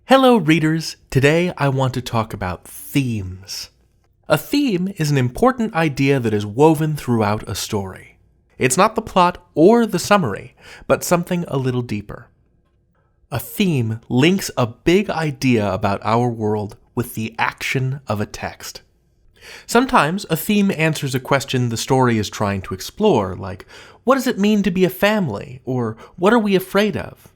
Hello readers, today I want to talk about themes. A theme is an important idea that is woven throughout a story. It's not the plot or the summary, but something a little deeper. A theme links a big idea about our world with the action of a text. Sometimes a theme answers a question the story is trying to explore, like, what does it mean to be a family? Or what are we afraid of?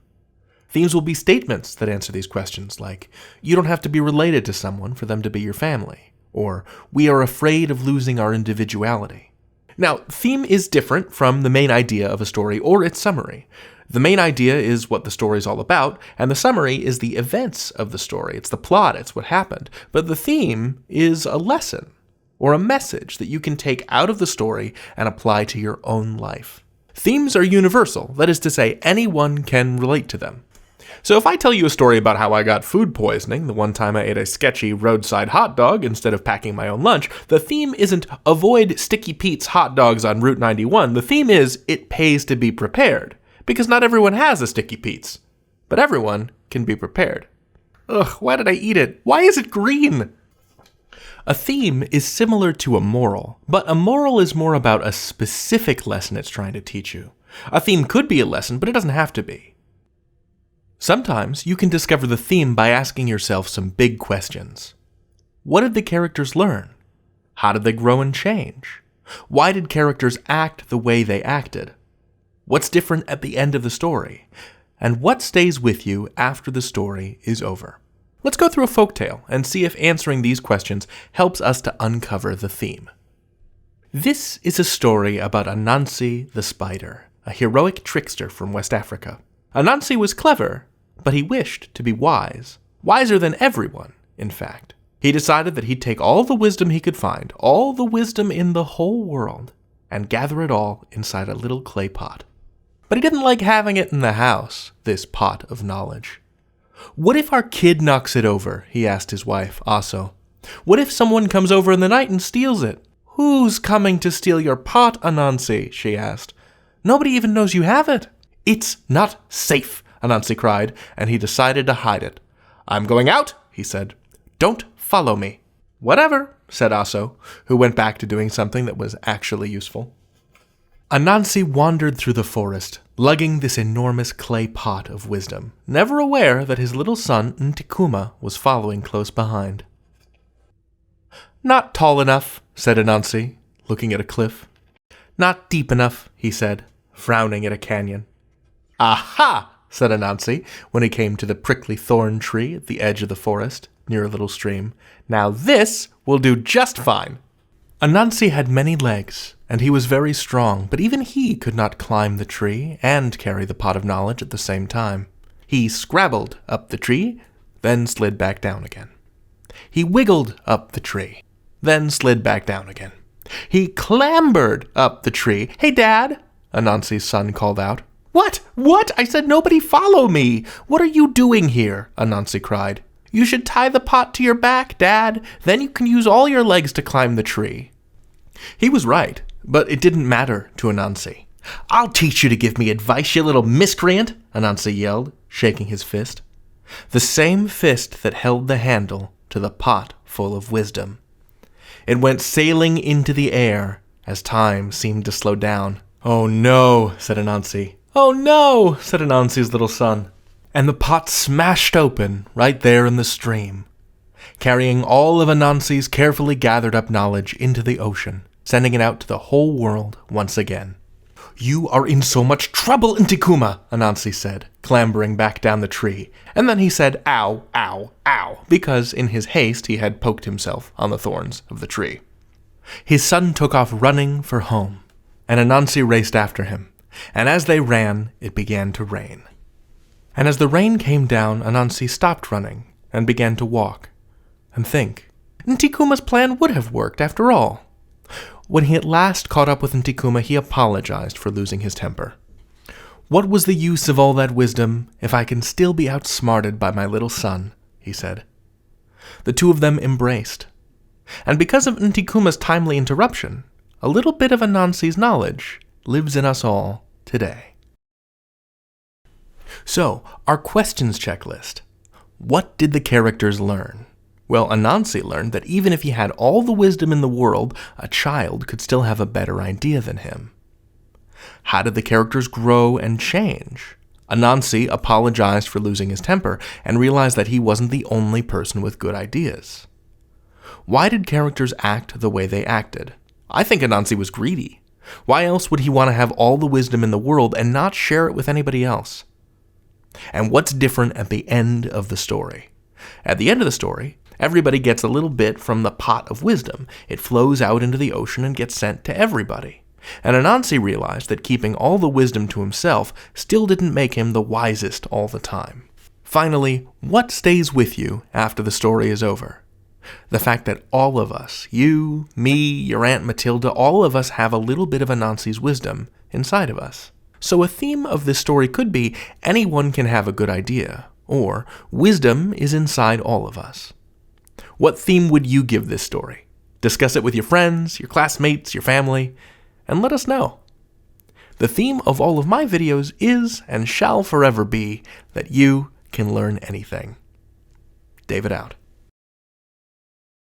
Themes will be statements that answer these questions, like, you don't have to be related to someone for them to be your family, or we are afraid of losing our individuality. Now, theme is different from the main idea of a story or its summary. The main idea is what the story is all about, and the summary is the events of the story. It's the plot, it's what happened. But the theme is a lesson, or a message that you can take out of the story and apply to your own life. Themes are universal, that is to say, anyone can relate to them. So if I tell you a story about how I got food poisoning, the one time I ate a sketchy roadside hot dog instead of packing my own lunch, the theme isn't avoid Sticky Pete's hot dogs on Route 91. The theme is it pays to be prepared, because not everyone has a Sticky Pete's, but everyone can be prepared. Ugh, why did I eat it? Why is it green? A theme is similar to a moral, but a moral is more about a specific lesson it's trying to teach you. A theme could be a lesson, but it doesn't have to be. Sometimes you can discover the theme by asking yourself some big questions. What did the characters learn? How did they grow and change? Why did characters act the way they acted? What's different at the end of the story? And what stays with you after the story is over? Let's go through a folktale and see if answering these questions helps us to uncover the theme. This is a story about Anansi the spider, a heroic trickster from West Africa. Anansi was clever, but he wished to be wise. Wiser than everyone, in fact. He decided that he'd take all the wisdom he could find, all the wisdom in the whole world, and gather it all inside a little clay pot. But he didn't like having it in the house, this pot of knowledge. What if our kid knocks it over? He asked his wife, Aso. What if someone comes over in the night and steals it? Who's coming to steal your pot, Anansi? She asked. Nobody even knows you have it. It's not safe, Anansi cried, and he decided to hide it. I'm going out, he said. Don't follow me. Whatever, said Aso, who went back to doing something that was actually useful. Anansi wandered through the forest, lugging this enormous clay pot of wisdom, never aware that his little son Ntikuma was following close behind. Not tall enough, said Anansi, looking at a cliff. Not deep enough, he said, frowning at a canyon. Aha, said Anansi, when he came to the prickly thorn tree at the edge of the forest, near a little stream. Now this will do just fine. Anansi had many legs, and he was very strong, but even he could not climb the tree and carry the pot of knowledge at the same time. He scrabbled up the tree, then slid back down again. He wiggled up the tree, then slid back down again. He clambered up the tree. Hey, Dad, Anansi's son called out. What? What? I said nobody follow me. What are you doing here? Anansi cried. You should tie the pot to your back, Dad. Then you can use all your legs to climb the tree. He was right, but it didn't matter to Anansi. I'll teach you to give me advice, you little miscreant, Anansi yelled, shaking his fist. The same fist that held the handle to the pot full of wisdom. It went sailing into the air as time seemed to slow down. Oh no, said Anansi. Oh no, said Anansi's little son. And the pot smashed open right there in the stream, carrying all of Anansi's carefully gathered up knowledge into the ocean, sending it out to the whole world once again. You are in so much trouble, Ntikuma, Anansi said, clambering back down the tree. And then he said, ow, ow, ow, because in his haste he had poked himself on the thorns of the tree. His son took off running for home, and Anansi raced after him. And as they ran, it began to rain. And as the rain came down, Anansi stopped running and began to walk and think. Ntikuma's plan would have worked after all. When he at last caught up with Ntikuma, he apologized for losing his temper. What was the use of all that wisdom if I can still be outsmarted by my little son? He said. The two of them embraced. And because of Ntikuma's timely interruption, a little bit of Anansi's knowledge lives in us all today. So, our questions checklist. What did the characters learn? Well, Anansi learned that even if he had all the wisdom in the world, a child could still have a better idea than him. How did the characters grow and change? Anansi apologized for losing his temper and realized that he wasn't the only person with good ideas. Why did characters act the way they acted? I think Anansi was greedy. Why else would he want to have all the wisdom in the world and not share it with anybody else? And what's different at the end of the story? At the end of the story, everybody gets a little bit from the pot of wisdom. It flows out into the ocean and gets sent to everybody. And Anansi realized that keeping all the wisdom to himself still didn't make him the wisest all the time. Finally, what stays with you after the story is over? The fact that all of us, you, me, your Aunt Matilda, all of us have a little bit of Anansi's wisdom inside of us. So a theme of this story could be anyone can have a good idea, or wisdom is inside all of us. What theme would you give this story? Discuss it with your friends, your classmates, your family, and let us know. The theme of all of my videos is and shall forever be that you can learn anything. David out.